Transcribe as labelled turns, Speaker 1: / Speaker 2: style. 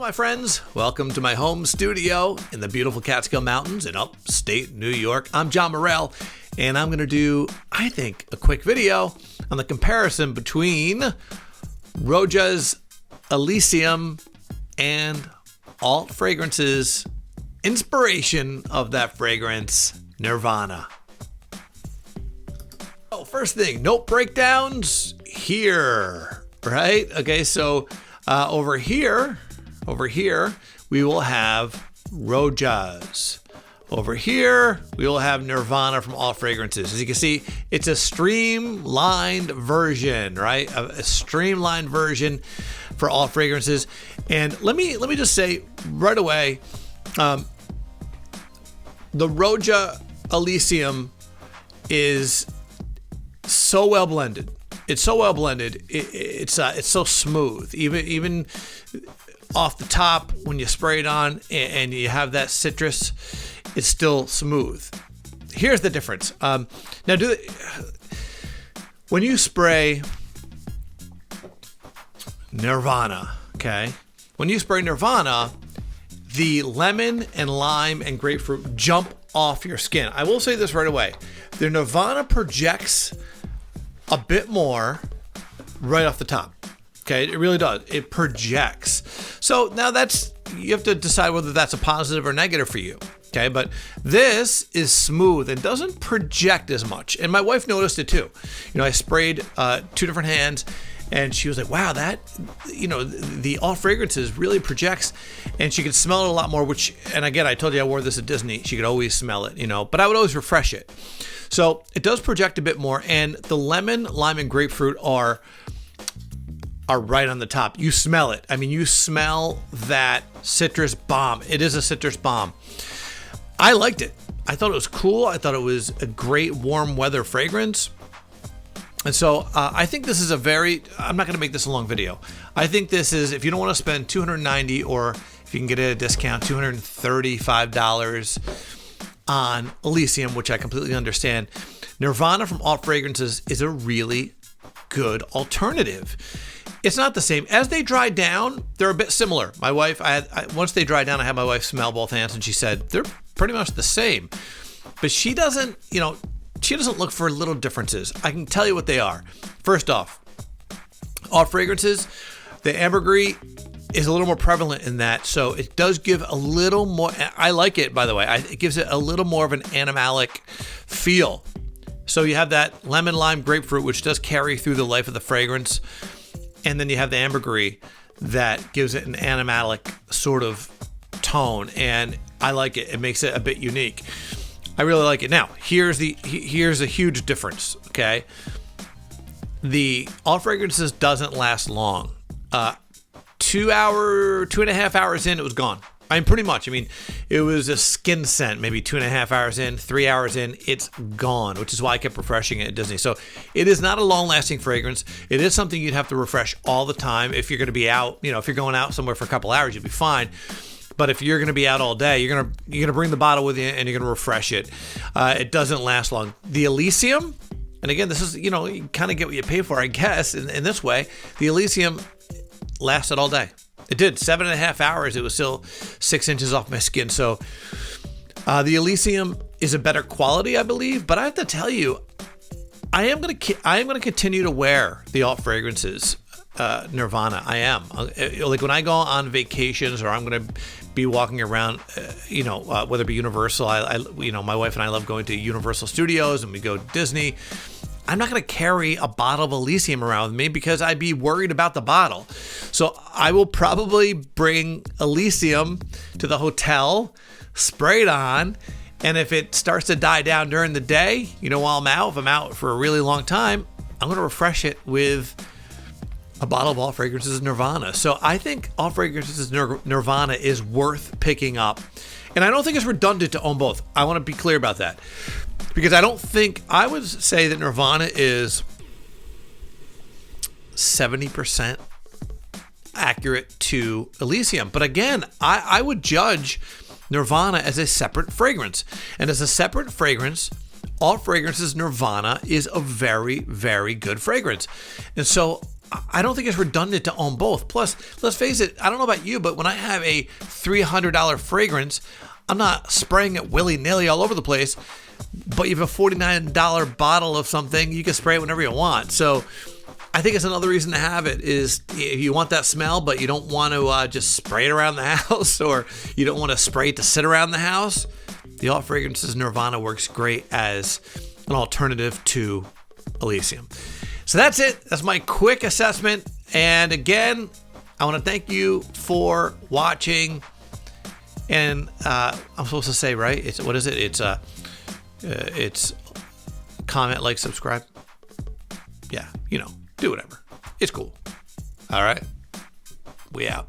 Speaker 1: my friends. Welcome to my home studio in the beautiful Catskill Mountains in upstate New York. I'm John Morrell, and I'm going to do, I think, a quick video on the comparison between Roja's Elysium and Alt Fragrance's inspiration of that fragrance, Nirvana. Oh, first thing, note breakdowns here, right? Okay, so over here, we will have Roja's. Over here, we will have Nirvana from Alt Fragrances. As you can see, it's a streamlined version, right? A streamlined version for Alt Fragrances. And let me just say right away, the Roja Elysium is so well blended. It's so well blended. It's so smooth. Even off the top, when you spray it on and you have that citrus, it's still smooth. Here's the difference. Now, when you spray Nirvana, okay? When you spray Nirvana, the lemon and lime and grapefruit jump off your skin. I will say this right away. The Nirvana projects a bit more right off the top. Okay, it really does. It projects. So now you have to decide whether that's a positive or negative for you. Okay, but this is smooth and doesn't project as much. And my wife noticed it too. I sprayed 2 different hands, and she was like, wow, the Alt Fragrances really projects, and she could smell it a lot more, and again, I told you I wore this at Disney. She could always smell it, but I would always refresh it. So it does project a bit more, and the lemon, lime, and grapefruit are right on the top. You smell it. I mean, you smell that citrus bomb. It is a citrus bomb. I liked it. I thought it was cool. I thought it was a great warm weather fragrance. And so I think this is I'm not going to make this a long video. I think this is, if you don't want to spend $290, or if you can get it at a discount, $235 on Elysium, which I completely understand, Nirvana from Alt Fragrances is a really good alternative. It's not the same. As they dry down, they're a bit similar. My wife, once they dry down, I had my wife smell both hands, and she said they're pretty much the same. But she doesn't look for little differences. I can tell you what they are. First off, Alt Fragrances, the ambergris is a little more prevalent in that, so it does give a little more. I like it, by the way. It gives it a little more of an animalic feel. So you have that lemon, lime, grapefruit, which does carry through the life of the fragrance. And then you have the ambergris that gives it an animalic sort of tone. And I like it. It makes it a bit unique. I really like it. Now, here's a huge difference, okay? The Alt Fragrances doesn't last long. 2.5 hours in, it was gone. Pretty much. It was a skin scent, maybe 2.5 hours in, 3 hours in, it's gone, which is why I kept refreshing it at Disney. So it is not a long-lasting fragrance. It is something you'd have to refresh all the time. If you're going to be out, if you're going out somewhere for a couple hours, you'll be fine. But if you're going to be out all day, you're going to bring the bottle with you and you're going to refresh it. It doesn't last long. The Elysium, and again, this is, you kind of get what you pay for, I guess, in this way. The Elysium lasted all day. It did 7.5 hours. It was still 6 inches off my skin. So the Elysium is a better quality, I believe. But I have to tell you, I am going to continue to wear the Alt Fragrances Nirvana. I am. Like when I go on vacations, or I'm going to be walking around, whether it be Universal. My wife and I love going to Universal Studios, and we go to Disney. I'm not going to carry a bottle of Elysium around with me because I'd be worried about the bottle. So I will probably bring Elysium to the hotel, spray it on, and if it starts to die down during the day, while if I'm out for a really long time, I'm going to refresh it with a bottle of Alt Fragrances Nirvana. So I think Alt Fragrances Nirvana is worth picking up. And I don't think it's redundant to own both. I want to be clear about that. Because I would say that Nirvana is 70% accurate to Elysium. But again, I would judge Nirvana as a separate fragrance. And as a separate fragrance, Alt Fragrances Nirvana is a very, very good fragrance. And so I don't think it's redundant to own both. Plus, let's face it, I don't know about you, but when I have a $300 fragrance, I'm not spraying it willy-nilly all over the place. But you have a $49 bottle of something, you can spray it whenever you want. So I think it's another reason to have it is if you want that smell, but you don't want to just spray it around the house, or you don't want to spray it to sit around the house. The All Fragrances Nirvana works great as an alternative to Elysium. So that's it. That's my quick assessment. And again, I want to thank you for watching. And I'm supposed to say, right? What is it? It's comment, like, subscribe. Yeah, do whatever. It's cool. All right. We out.